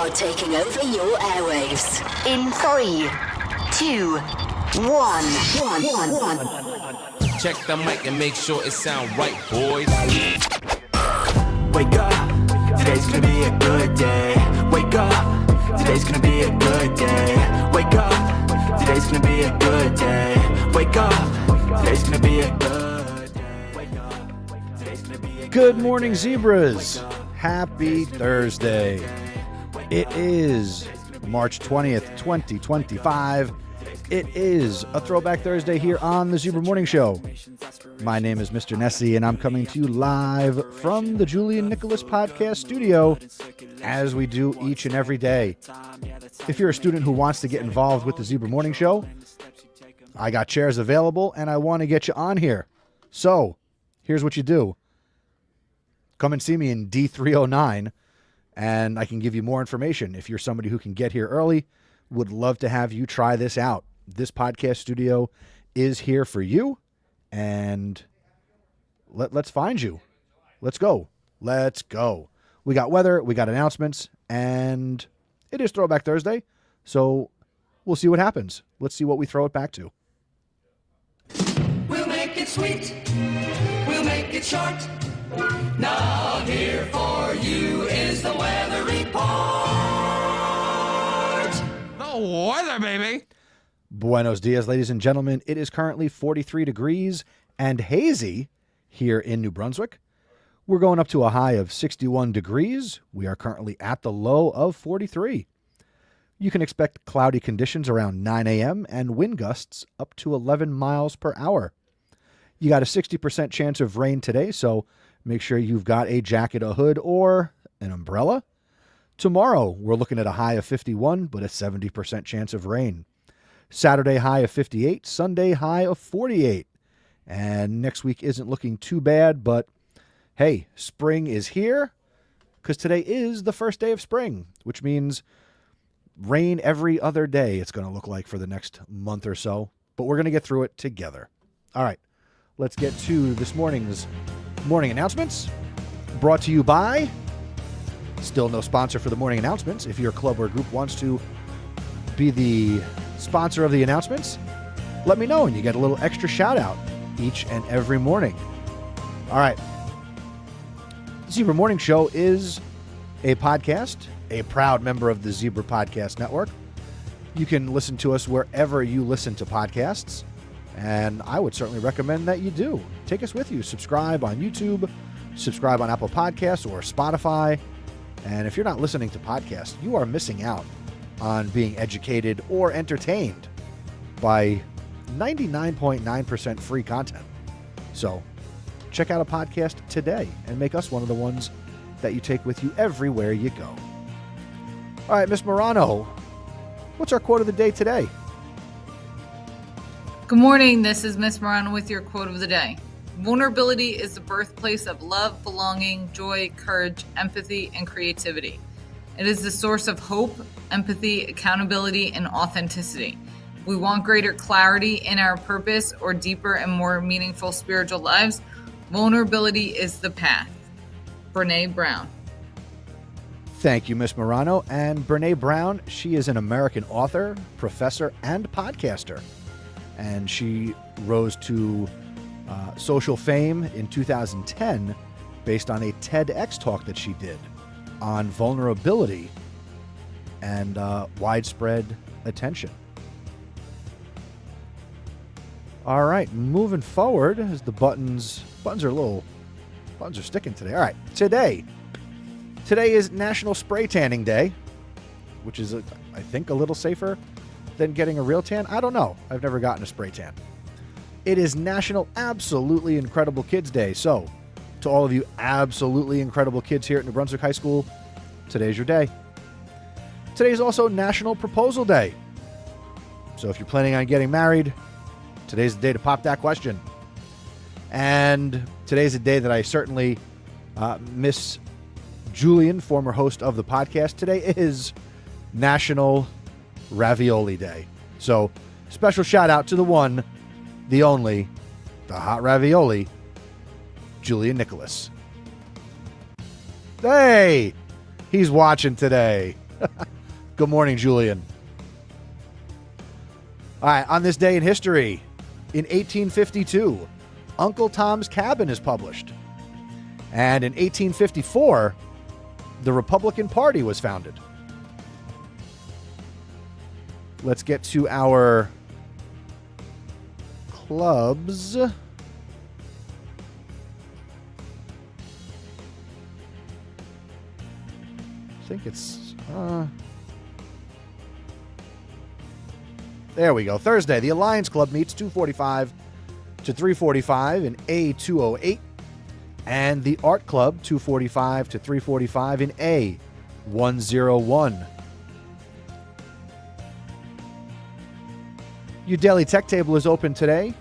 are taking over your airwaves. In 3, 2, 1. Check the mic and make sure it sound right, boys. Wake up, today's gonna be a good day. Wake up, today's gonna be a good day. Wake up, today's gonna be a good day. Wake up, today's gonna be a good day. Wake up, today's gonna be a good day. Good morning, zebras. Happy Thursday. It is March 20th, 2025. It is a Throwback Thursday here on the Zebra Morning Show. My name is Mr. Nessie, and I'm coming to you live from the Julian Nicholas Podcast Studio, as we do each and every day. If you're a student who wants to get involved with the Zebra Morning Show, I got chairs available, and I want to get you on here. So, here's what you do. Come and see me in D309, and I can give you more information. If you're somebody who can get here early, would love to have you try this out. This podcast studio is here for you, and let's find you. Let's go. Let's go. We got weather, we got announcements, and it is Throwback Thursday, so we'll see what happens. Let's see what we throw it back to. We'll make it sweet. We'll make it short. Now here for you is the weather report. The weather, baby. Buenos dias, ladies and gentlemen. It is currently 43 degrees and hazy here in New Brunswick. We're going up to a high of 61 degrees. We are currently at the low of 43. You can expect cloudy conditions around 9 a.m. and wind gusts up to 11 miles per hour. You got a 60% chance of rain today, so make sure you've got a jacket, a hood, or an umbrella. Tomorrow, we're looking at a high of 51, but a 70% chance of rain. Saturday, high of 58. Sunday, high of 48. And next week isn't looking too bad, but hey, spring is here, because today is the first day of spring, which means rain every other day it's going to look like for the next month or so. But we're going to get through it together. All right, let's get to this morning's morning announcements, brought to you by, still no sponsor for the morning announcements. If your club or group wants to be the sponsor of the announcements, let me know and you get a little extra shout out each and every morning. All right. The Zebra Morning Show is a podcast, a proud member of the Zebra Podcast Network. You can listen to us wherever you listen to podcasts, and I would certainly recommend that you do. Take us with you. Subscribe on YouTube, subscribe on Apple Podcasts or Spotify. And if you're not listening to podcasts, you are missing out on being educated or entertained by 99.9% free content. So check out a podcast today and make us one of the ones that you take with you everywhere you go. All right, Miss Morano, what's our quote of the day today? Good morning. This is Miss Morano with your quote of the day. Vulnerability is the birthplace of love, belonging, joy, courage, empathy, and creativity. It is the source of hope, empathy, accountability, and authenticity. We want greater clarity in our purpose or deeper and more meaningful spiritual lives. Vulnerability is the path. Brene Brown. Thank you, Miss Morano. And Brene Brown, she is an American author, professor, and podcaster. And she rose to social fame in 2010 based on a TEDx talk that she did on vulnerability and widespread attention. All right, moving forward, as the buttons are sticking today. All right, today is National Spray Tanning Day, which is, I think, a little safer than getting a real tan. I don't know. I've never gotten a spray tan. It is National Absolutely Incredible Kids Day. So, to all of you absolutely incredible kids here at New Brunswick High School, today's your day. Today is also National Proposal Day. So if you're planning on getting married, today's the day to pop that question. And today's a day that I certainly miss Julian, former host of the podcast. Today is National Ravioli Day. So special shout out to the one, the only, the hot ravioli, Julian Nicholas. Hey, he's watching today. Good morning, Julian. All right, on this day in history, in 1852, Uncle Tom's Cabin is published. And in 1854, the Republican Party was founded. Let's get to our clubs. I think it's... there we go. Thursday, the Alliance Club meets 2:45 to 3:45 in A208. And the Art Club, 2:45 to 3:45 in A101. Your daily tech table is open today,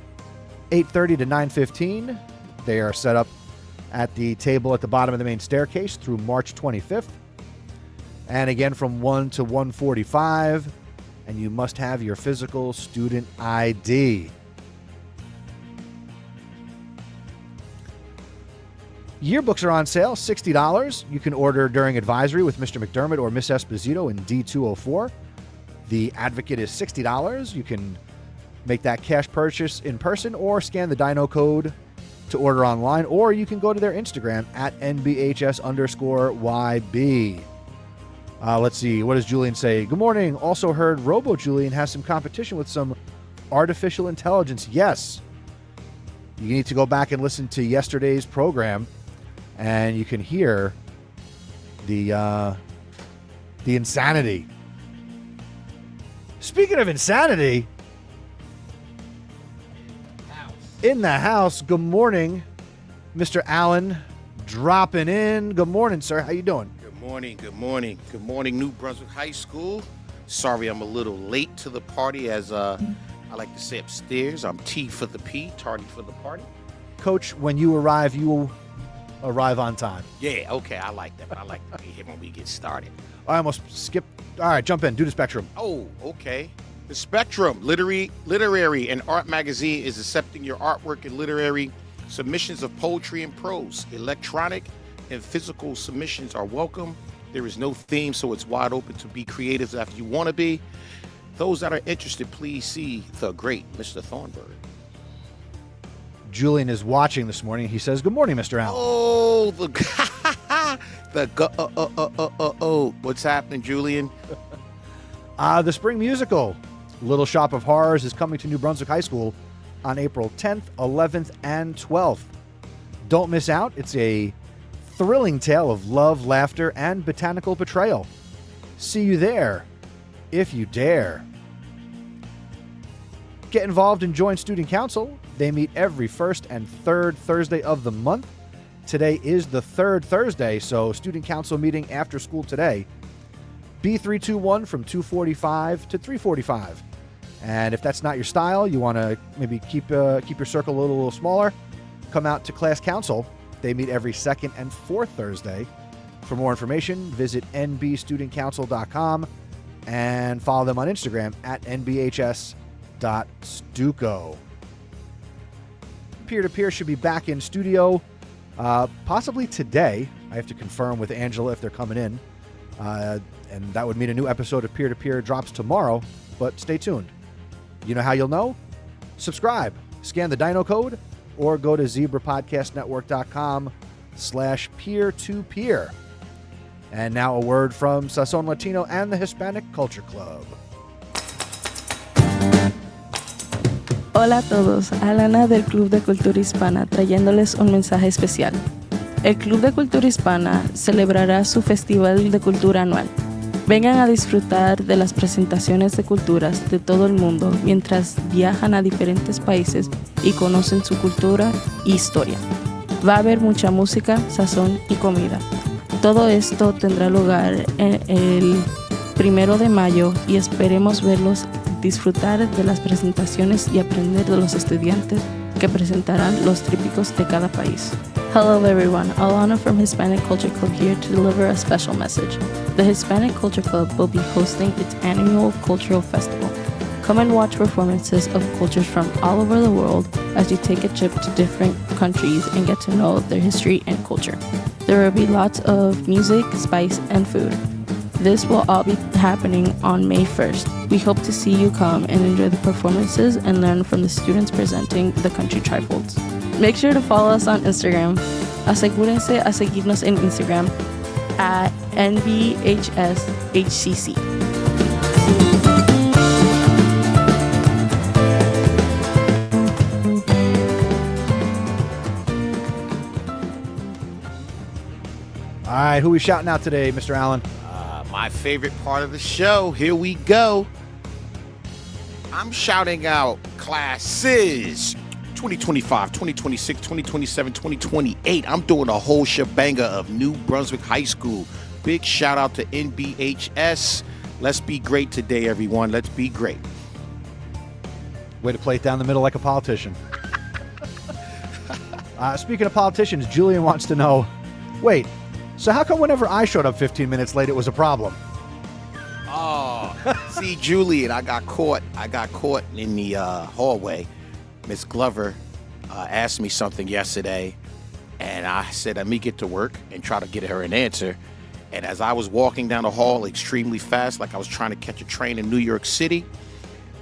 8:30 to 9:15. They are set up at the table at the bottom of the main staircase through March 25th. And again from 1 to 1:45. And you must have your physical student ID. Yearbooks are on sale, $60. You can order during advisory with Mr. McDermott or Miss Esposito in D204. The Advocate is $60. You can make that cash purchase in person or scan the Dino code to order online, or you can go to their Instagram at NBHS_YB. Let's see. What does Julian say? Good morning. Also heard Robo Julian has some competition with some artificial intelligence. Yes. You need to go back and listen to yesterday's program, and you can hear the insanity. Speaking of insanity, in the house, good morning, Mr. Allen, dropping in. Good morning, sir. How you doing? Good morning, good morning. Good morning, New Brunswick High School. Sorry I'm a little late to the party, as I like to say upstairs. I'm T for the P, tardy for the party. Coach, when you arrive, you will arrive on time. Yeah, okay, I like that, but I like to be here when we get started. I almost skipped. All right, jump in. Do the spectrum. Oh, okay. The Spectrum, literary and art magazine, is accepting your artwork and literary submissions of poetry and prose. Electronic and physical submissions are welcome. There is no theme, so it's wide open to be creative after you want to be. Those that are interested, please see the great Mr. Thornburg. Julian is watching this morning. He says, good morning, Mr. Allen. Oh, what's happening, Julian? The spring musical, Little Shop of Horrors, is coming to New Brunswick High School on April 10th, 11th, and 12th. Don't miss out. It's a thrilling tale of love, laughter, and botanical betrayal. See you there, if you dare. Get involved and join Student Council. They meet every first and third Thursday of the month. Today is the third Thursday, so Student Council meeting after school today. B321 from 2:45 to 3:45. And if that's not your style, you want to maybe keep your circle a little smaller, come out to Class Council. They meet every second and fourth Thursday. For more information, visit nbstudentcouncil.com and follow them on Instagram at nbhs.stuco. Peer-to-peer should be back in studio possibly today. I have to confirm with Angela if they're coming in. And that would mean a new episode of Peer-to-Peer drops tomorrow, but stay tuned. You know how you'll know? Subscribe, scan the Dino code, or go to zebrapodcastnetwork.com/peer-to-peer. And now a word from Sazon Latino and the Hispanic Culture Club. Hola a todos, Alana del Club de Cultura Hispana trayéndoles un mensaje especial. El Club de Cultura Hispana celebrará su Festival de Cultura anual. Vengan a disfrutar de las presentaciones de culturas de todo el mundo mientras viajan a diferentes países y conocen su cultura e historia. Va a haber mucha música, sazón y comida. Todo esto tendrá lugar el 1 de mayo y esperemos verlos disfrutar de las presentaciones y aprender de los estudiantes que presentarán los trípicos de cada país. Hello everyone, Alana from Hispanic Culture Club here to deliver a special message. The Hispanic Culture Club will be hosting its annual cultural festival. Come and watch performances of cultures from all over the world as you take a trip to different countries and get to know their history and culture. There will be lots of music, spice, and food. This will all be happening on May 1st. We hope to see you come and enjoy the performances and learn from the students presenting the country trifolds. Make sure to follow us on Instagram. Asegúrense a seguirnos en Instagram at NBHSHCC. All right, who are we shouting out today, Mr. Allen? My favorite part of the show. Here we go. I'm shouting out classes 2025, 2026, 2027, 2028. I'm doing a whole shebanga of New Brunswick High School. Big shout out to NBHS. Let's be great today, everyone. Let's be great. Way to play it down the middle like a politician. Speaking of politicians, Julian wants to know, wait, so how come whenever I showed up 15 minutes late, it was a problem? Oh, see, Julian, I got caught in the hallway. Miss Glover asked me something yesterday, and I said, let me get to work and try to get her an answer. And as I was walking down the hall extremely fast, like I was trying to catch a train in New York City,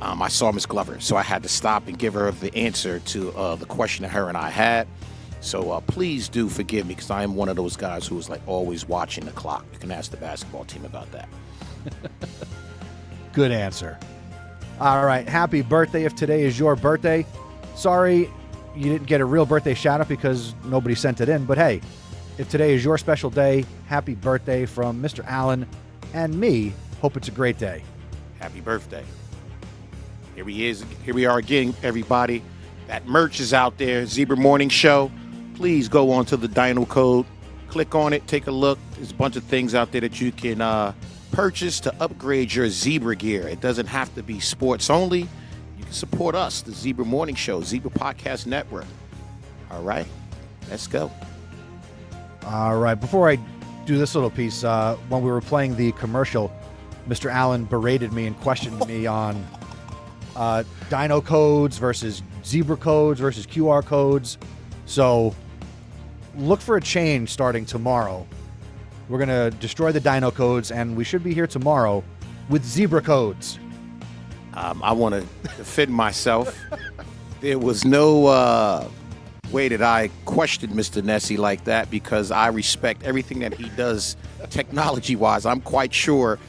I saw Miss Glover. So I had to stop and give her the answer to the question that her and I had. So please do forgive me, because I am one of those guys who is like always watching the clock. You can ask the basketball team about that. Good answer. All right, happy birthday if today is your birthday. Sorry you didn't get a real birthday shout-out because nobody sent it in, but hey, if today is your special day, happy birthday from Mr. Allen and me. Hope it's a great day. Happy birthday. Here he is. Here we are again, everybody. That merch is out there, Zebra Morning Show. Please go on to the Dino Code, click on it, take a look. There's a bunch of things out there that you can purchase to upgrade your Zebra gear. It doesn't have to be sports only. You can support us, the Zebra Morning Show, Zebra Podcast Network. All right, let's go. All right, before I do this little piece, when we were playing the commercial, Mr. Allen berated me and questioned me on Dino codes versus Zebra codes versus QR codes. So look for a change starting tomorrow. We're going to destroy the Dino codes, and we should be here tomorrow with Zebra codes. I want to defend myself. There was no way that I questioned Mr. Nessie like that, because I respect everything that he does technology-wise. I'm quite sure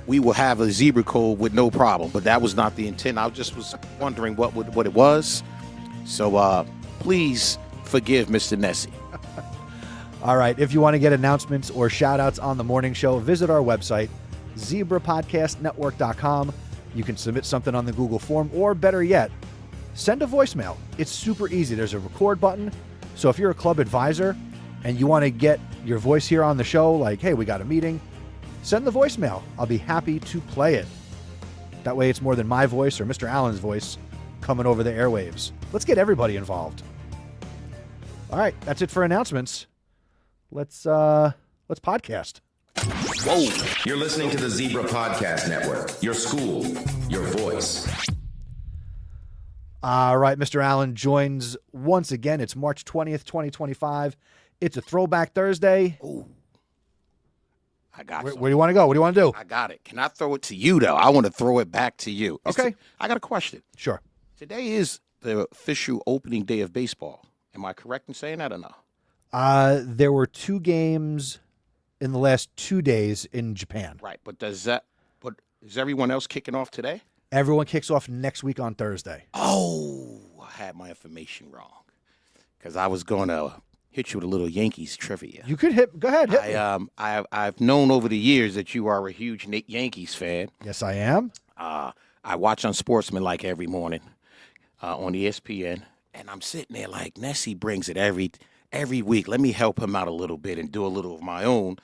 we will have a Zebra code with no problem, but that was not the intent. I just was wondering what it was. So please forgive Mr. Nessie. All right, if you want to get announcements or shout-outs on the morning show, visit our website, zebrapodcastnetwork.com. You can submit something on the Google form, or better yet, send a voicemail. It's super easy. There's a record button. So if you're a club advisor and you want to get your voice here on the show, like, hey, we got a meeting, send the voicemail. I'll be happy to play it. That way it's more than my voice or Mr. Allen's voice coming over the airwaves. Let's get everybody involved. All right, that's it for announcements. Let's podcast. Whoa! You're listening to the Zebra Podcast Network. Your school, your voice. All right, Mr. Allen joins once again. It's March 20th, 2025. It's a Throwback Thursday. Ooh. I got Where do you want to go? What do you want to do? I got it. Can I throw it to you, though? I want to throw it back to you. Okay. I got a question. Sure. Today is the official opening day of baseball. Am I correct in saying that or no? There were 2 games in the last 2 days in Japan. Right, but is everyone else kicking off today? Everyone kicks off next week on Thursday. Oh, I had my information wrong, because I was going to hit you with a little Yankees trivia. You could go ahead. Hit me. I've known over the years that you are a huge Yankees fan. Yes, I am. I watch Unsportsmanlike every morning on ESPN, and I'm sitting there like, Nessie brings it every week. Let me help him out a little bit and do a little of my own.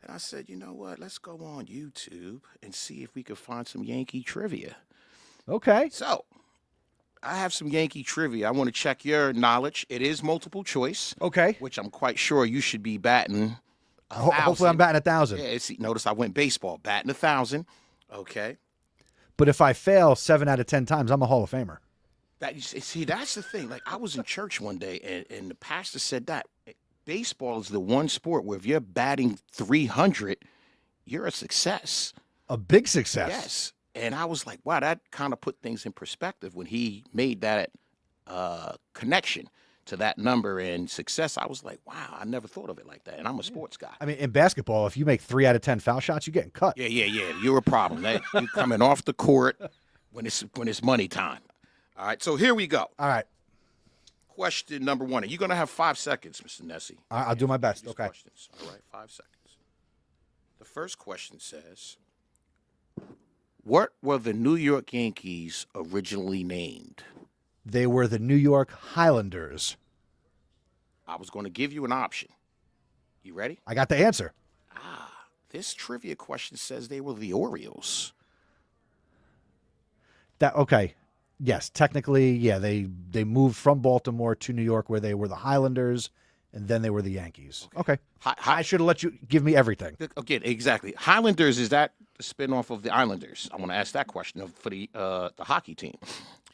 And I said, you know what? Let's go on YouTube and see if we could find some Yankee trivia. Okay. So I have some Yankee trivia. I want to check your knowledge. It is multiple choice. Okay. Which I'm quite sure you should be batting 1,000. Hopefully I'm batting 1,000. Yeah, see, notice I went baseball, batting 1,000. Okay. But if I fail 7 out of 10 times, I'm a Hall of Famer. See, that's the thing. Like, I was in church one day, and the pastor said that baseball is the one sport where if you're batting 300, you're a success. A big success. Yes. And I was like, wow, that kind of put things in perspective when he made that connection to that number and success. I was like, wow, I never thought of it like that. And I'm a sports guy. I mean, in basketball, if you make 3 out of 10 foul shots, you're getting cut. Yeah. You're a problem. You're coming off the court when it's money time. All right, so here we go. All right. Question number 1. And you're going to have 5 seconds, Mr. Nessie. I'll do my best. Okay. Questions. All right, 5 seconds. The first question says, what were the New York Yankees originally named? They were the New York Highlanders. I was going to give you an option. You ready? I got the answer. This trivia question says they were the Orioles. Okay. Yes, technically, yeah, they moved from Baltimore to New York where they were the Highlanders, and then they were the Yankees. Okay. I should have let you give me everything. Okay, exactly. Highlanders, is that the spinoff of the Islanders? I want to ask that question for the hockey team.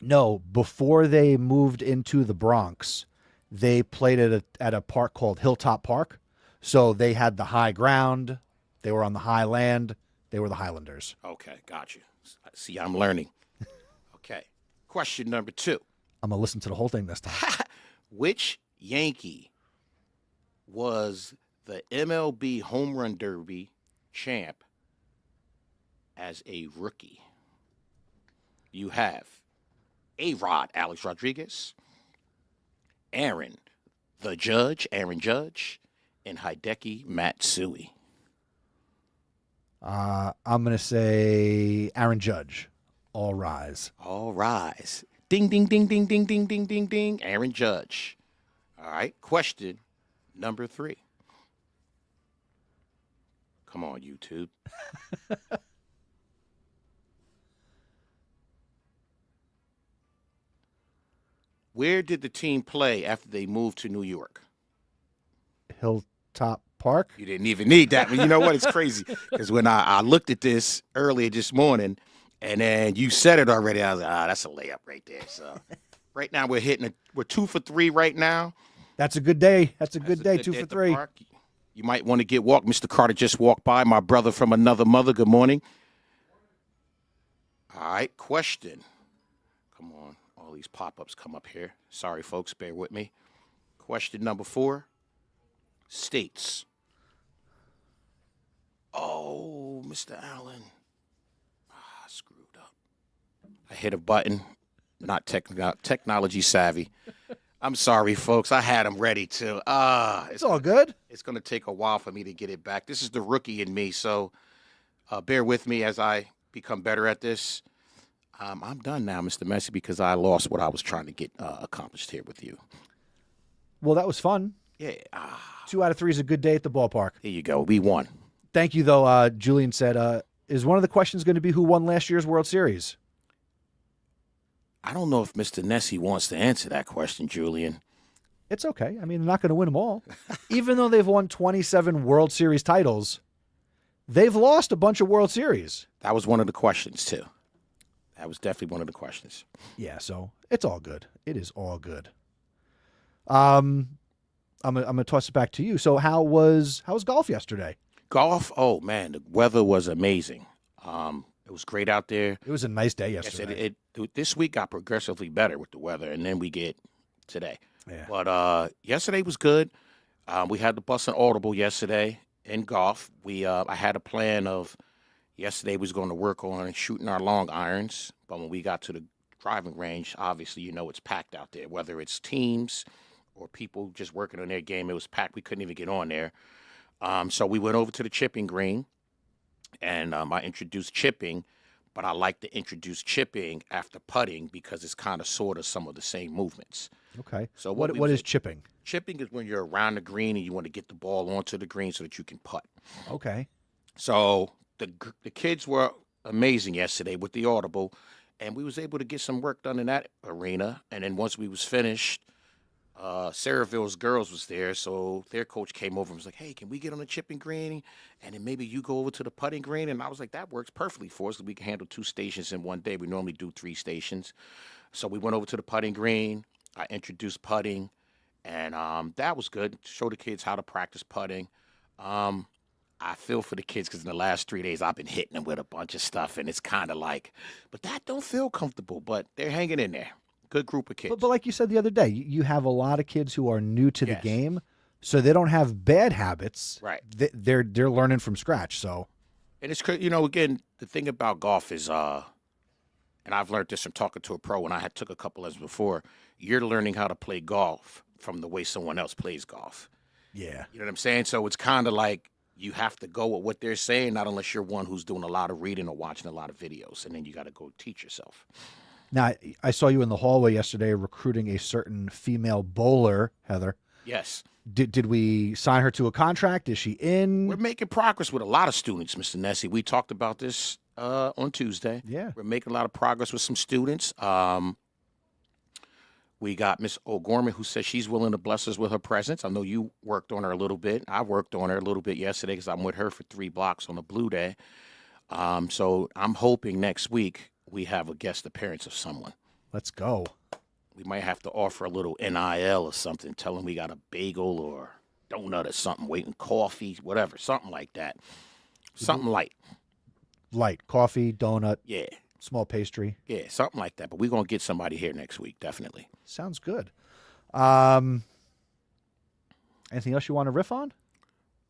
No, before they moved into the Bronx, they played at a park called Hilltop Park. So they had the high ground. They were on the high land. They were the Highlanders. Okay, got you. See, I'm learning. Okay. Question number 2. I'm going to listen to the whole thing this time. Which Yankee was the MLB Home Run Derby champ as a rookie? You have A-Rod, Alex Rodriguez, Aaron Judge, and Hideki Matsui. I'm going to say Aaron Judge. All rise. All rise. Ding, ding, ding, ding, ding, ding, ding, ding, ding. Aaron Judge. All right. Question number 3. Come on, YouTube. Where did the team play after they moved to New York? Hilltop Park? You didn't even need that. But you know what? It's crazy. Because when I looked at this earlier this morning, and then you said it already, I was like, that's a layup right there. So right now we're 2 for 3 right now. That's a good day. That's a good day, 2 for 3. You might want to get walked. Mr. Carter just walked by, my brother from another mother. Good morning. All right, question. Come on. All these pop-ups come up here. Sorry, folks. Bear with me. Question number 4. States. Oh, Mr. Allen. Screwed up. I hit a button. Not technology savvy. I'm sorry, folks. I had them ready to. It's all good. It's going to take a while for me to get it back. This is the rookie in me, so bear with me as I become better at this. I'm done now, Mr. Messi, because I lost what I was trying to get accomplished here with you. Well, that was fun. Yeah. 2 out of 3 is a good day at the ballpark. There you go. We won. Thank you, though. Julian said, is one of the questions going to be who won last year's World Series? I don't know if Mr. Nessie wants to answer that question, Julian. It's okay. I mean, they're not going to win them all. Even though they've won 27 World Series titles, they've lost a bunch of World Series. That was one of the questions, too. That was definitely one of the questions. Yeah, so it's all good. It is all good. I'm gonna toss it back to you. So how was golf yesterday? Golf? Oh, man, the weather was amazing. It was great out there. It was a nice day yesterday. Yes, this week got progressively better with the weather, and then we get today. Yeah. But yesterday was good. We had the Boston Audible yesterday in golf. I had a plan of yesterday we was going to work on shooting our long irons, but when we got to the driving range, obviously, it's packed out there, whether it's teams or people just working on their game. It was packed. We couldn't even get on there. So we went over to the chipping green, and I introduced chipping, but I like to introduce chipping after putting because it's kind of sort of some of the same movements. Okay. So what is chipping? Chipping is when you're around the green and you want to get the ball onto the green so that you can putt. Okay. So the kids were amazing yesterday with the Audible, and we was able to get some work done in that arena. And then once we was finished, Saraville's girls was there, so their coach came over and was like, hey, can we get on the chipping green? And then maybe you go over to the putting green. And I was like, that works perfectly for us because we can handle 2 stations in one day. We normally do 3 stations. So we went over to the putting green. I introduced putting, and that was good. Show the kids how to practice putting. I feel for the kids because in the last 3 days I've been hitting them with a bunch of stuff, and it's kind of like, but that don't feel comfortable. But they're hanging in there. Good group of kids. But like you said the other day, you have a lot of kids who are new to the Yes. game, so they don't have bad habits. Right. They're learning from scratch. So, And it's again, the thing about golf is, and I've learned this from talking to a pro, and I had took a couple lessons before. You're learning how to play golf from the way someone else plays golf. yeah. You know what I'm saying? So it's kind of like you have to go with what they're saying, not unless you're one who's doing a lot of reading or watching a lot of videos, and then you got to go teach yourself. Now, I saw you in the hallway yesterday recruiting a certain female bowler, Heather. Yes. Did we sign her to a contract? Is she in? We're making progress with a lot of students, Mr. Nessie. We talked about this on Tuesday. Yeah. We're making a lot of progress with some students. We got Miss O'Gorman, who says she's willing to bless us with her presence. I know you worked on her a little bit. I worked on her a little bit yesterday because I'm with her for 3 blocks on a blue day. So I'm hoping next week we have a guest appearance of someone. Let's go. We might have to offer a little NIL or something, tell them we got a bagel or donut or something, waiting coffee, whatever, something like that. Something light. Light coffee, donut, Yeah. small pastry. Yeah, something like that. But we're going to get somebody here next week, definitely. Sounds good. Anything else you want to riff on?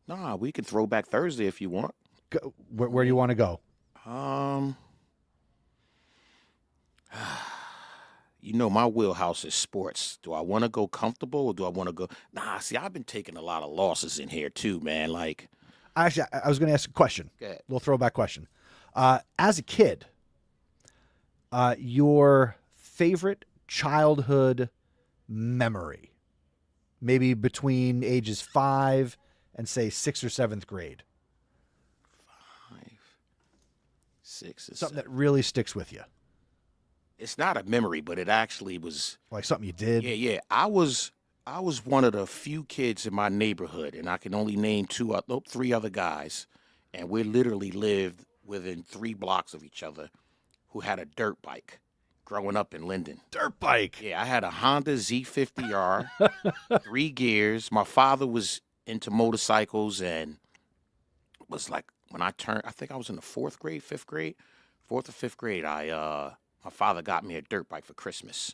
Nah, we can throw back Thursday if you want. Go, where do you want to go? You know, my wheelhouse is sports. Do I want to go comfortable or do I want to go? Nah, see, I've been taking a lot of losses in here too, man. Like, Actually, I was going to ask a question. Go ahead. Little throwback question. As a kid, your favorite childhood memory, maybe between ages 5 and say 6th or 7th grade. 5, 6, or Something 7. that really sticks with you, It's not a memory, but it actually was. like something you did. Yeah. I was one of the few kids in my neighborhood, and I can only name 3 other guys, and we literally lived within 3 blocks of each other, who had a dirt bike growing up in Linden. Dirt bike. Yeah, I had a Honda Z50R, 3 gears. My father was into motorcycles and was like, when I turned, I think I was in the 4th grade, 5th grade, 4th or 5th grade, my father got me a dirt bike for Christmas.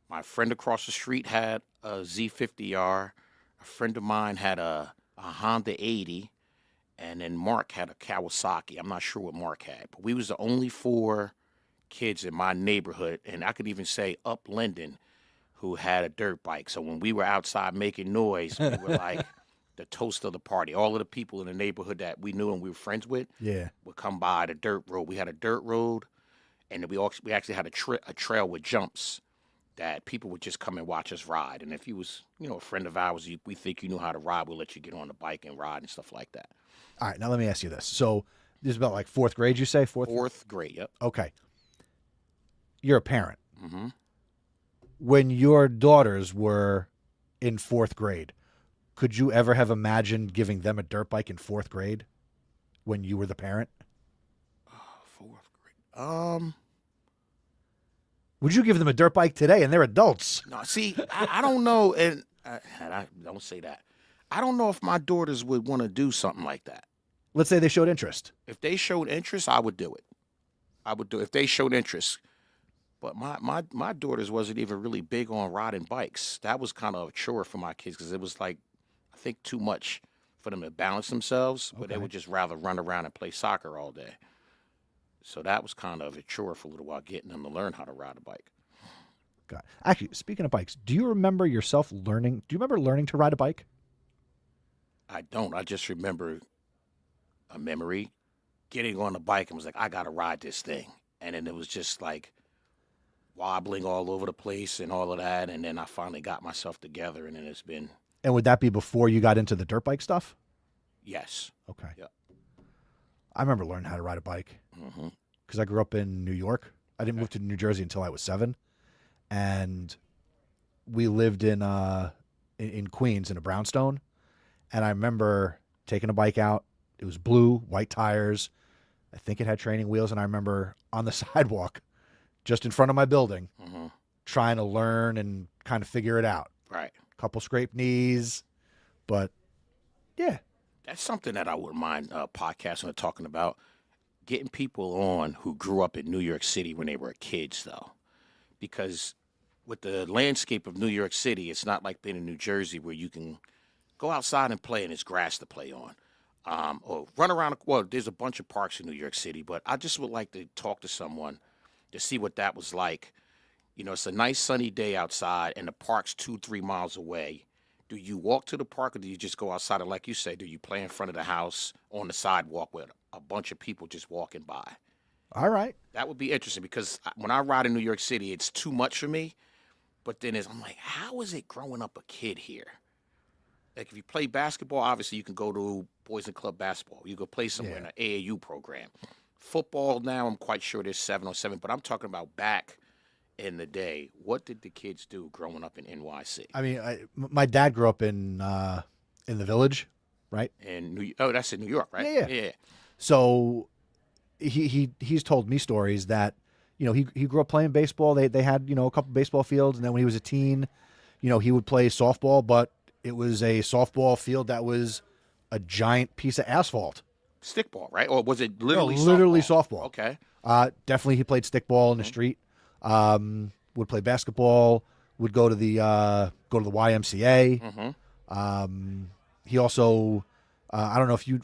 My friend across the street had a Z50R. A friend of mine had a Honda 80. And then Mark had a Kawasaki. I'm not sure what Mark had. But we was the only 4 kids in my neighborhood, and I could even say up Linden, who had a dirt bike. So when we were outside making noise, we were like the toast of the party. All of the people in the neighborhood that we knew and we were friends with would come by the dirt road. We had a dirt road, and we actually had a trail with jumps that people would just come and watch us ride. And if you was, a friend of ours, we think you knew how to ride, we'll let you get on the bike and ride and stuff like that. All right, now let me ask you this. So this is about like 4th grade, you say? 4th grade, yep. Okay. You're a parent. Mm-hmm. When your daughters were in 4th grade, could you ever have imagined giving them a dirt bike in 4th grade when you were the parent? 4th grade. Would you give them a dirt bike today, and they're adults? No, see, I don't know, and I don't say that. I don't know if my daughters would want to do something like that. Let's say they showed interest. If they showed interest, I would do it. I would do it if they showed interest. But my daughters wasn't even really big on riding bikes. That was kind of a chore for my kids because it was like, I think, too much for them to balance themselves. But they would just rather run around and play soccer all day. So that was kind of a chore for a little while, getting them to learn how to ride a bike. God. Actually, speaking of bikes, do you remember yourself learning? Do you remember learning to ride a bike? I don't. I just remember a memory getting on a bike and was like, I got to ride this thing. And then it was just like wobbling all over the place and all of that. And then I finally got myself together, and then it's been. And would that be before you got into the dirt bike stuff? Yes. Okay. Yep. I remember learning how to ride a bike because I grew up in New York. I didn't move to New Jersey until I was 7. And we lived in Queens in a brownstone. And I remember taking a bike out. It was blue, white tires. I think it had training wheels. And I remember on the sidewalk, just in front of my building, trying to learn and kind of figure it out. Right. Couple scraped knees. But, yeah. That's something that I wouldn't mind podcasting or talking about. Getting people on who grew up in New York City when they were kids, though. Because with the landscape of New York City, it's not like being in New Jersey where you can go outside and play and there's grass to play on. Or run around. Well, there's a bunch of parks in New York City, but I just would like to talk to someone to see what that was like. You know, it's a nice sunny day outside and the park's 2-3 miles away. Do you walk to the park or do you just go outside? And like you say, do you play in front of the house on the sidewalk with a bunch of people just walking by? All right. That would be interesting because when I ride in New York City, it's too much for me. But then I'm like, how is it growing up a kid here? Like if you play basketball, obviously you can go to Boys and Club basketball. You go play somewhere in an AAU program. Football now, I'm quite sure there's 7-on-7, but I'm talking about back in the day. What did the kids do growing up in NYC? I mean, my dad grew up in the Village, right? That's in New York, right? Yeah. So he's told me stories that, you know, he grew up playing baseball. They had, you know, a couple baseball fields, and then when he was a teen, you know, he would play softball, but it was a softball field that was a giant piece of asphalt. Stickball, right? Or was it literally softball? Literally softball. Okay. Definitely he played stickball in the street. Would play basketball, would go to the YMCA. He also, I don't know if you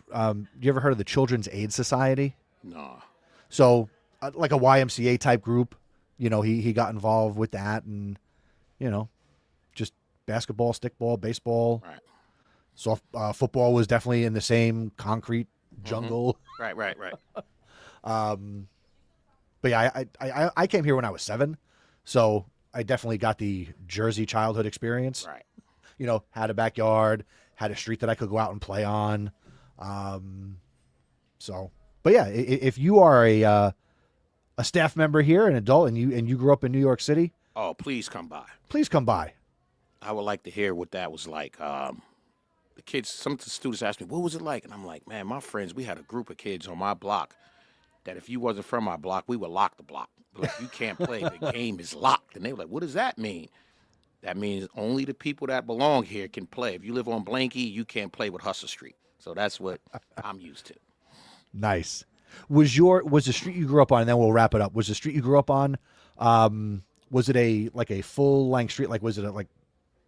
ever heard of the Children's Aid Society? No. So like a YMCA type group, you know, he got involved with that, and, you know, just basketball, stickball, baseball. Right. Soft football was definitely in the same concrete jungle. Right. But yeah, I came here when I was 7, so I definitely got the Jersey childhood experience. Right. You know, had a backyard, had a street that I could go out and play on. But yeah, if you are a staff member here, an adult, and you grew up in New York City, oh, please come by. Please come by. I would like to hear what that was like. The kids, some of the students asked me, what was it like? And I'm like, man, my friends, we had a group of kids on my block that if you wasn't from my block, we would lock the block. Like, you can't play. The game is locked. And they were like, what does that mean? That means only the people that belong here can play. If you live on Blanky, you can't play with Hustle Street. So that's what I'm used to. Nice. Was the street you grew up on, and then we'll wrap it up, was the street you grew up on, was it a full-length street? Like, was it a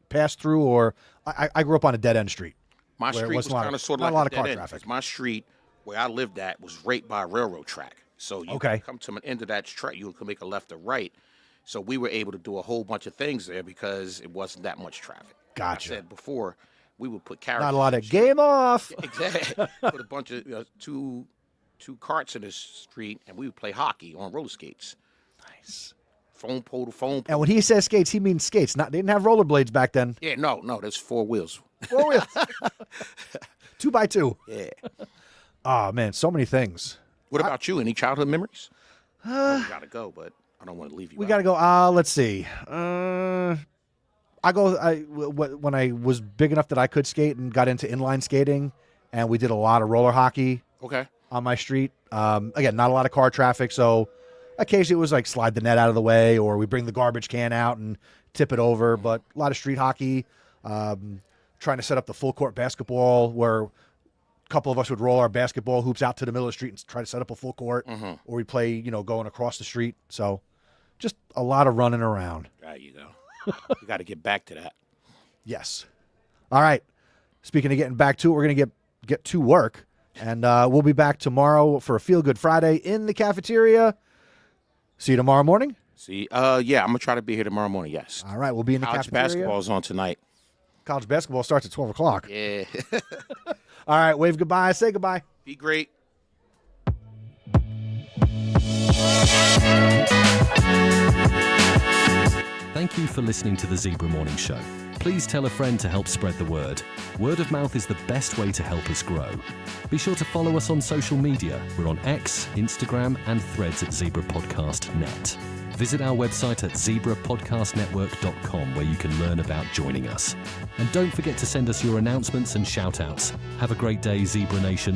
pass-through, or I grew up on a dead-end street? My street was kind of sort of like a lot of dead car end, traffic. 'cause my street, where I lived at, was right by a railroad track. So you could come to an end of that track, you could make a left or right. So we were able to do a whole bunch of things there because it wasn't that much traffic. Gotcha. Like I said before, we would put carrots. Not a lot of game off. Exactly. Put a bunch of two carts in the street, and we would play hockey on roller skates. Nice. Phone pole to phone pole. And when he says skates, he means skates. They didn't have rollerblades back then. Yeah, no, there's 4 wheels. 4 wheels. 2x2. Yeah. Oh man, so many things. What about you? Any childhood memories? We gotta go, but I don't want to leave you. We gotta go. Let's see. When I was big enough that I could skate and got into inline skating, and we did a lot of roller hockey. Okay. On my street. Again, not a lot of car traffic, so occasionally it was like slide the net out of the way, or we bring the garbage can out and tip it over. But a lot of street hockey. Trying to set up the full court basketball, where a couple of us would roll our basketball hoops out to the middle of the street and try to set up a full court, or we'd play, going across the street. So just a lot of running around. There you go. We got to get back to that. Yes. All right. Speaking of getting back to it, we're going to get to work, and we'll be back tomorrow for a Feel Good Friday in the cafeteria. See you tomorrow morning. Yeah, I'm going to try to be here tomorrow morning, yes. All right, we'll be in the College cafeteria. basketball's on tonight. College basketball starts at 12 o'clock. Yeah. All right, wave goodbye. Say goodbye. Be great. Thank you for listening to the Zebra Morning Show. Please tell a friend to help spread the word. Word of mouth is the best way to help us grow. Be sure to follow us on social media. We're on X, Instagram, and Threads at Zebra Podcast Net. Visit our website at zebrapodcastnetwork.com, where you can learn about joining us. And don't forget to send us your announcements and shout-outs. Have a great day, Zebra Nation.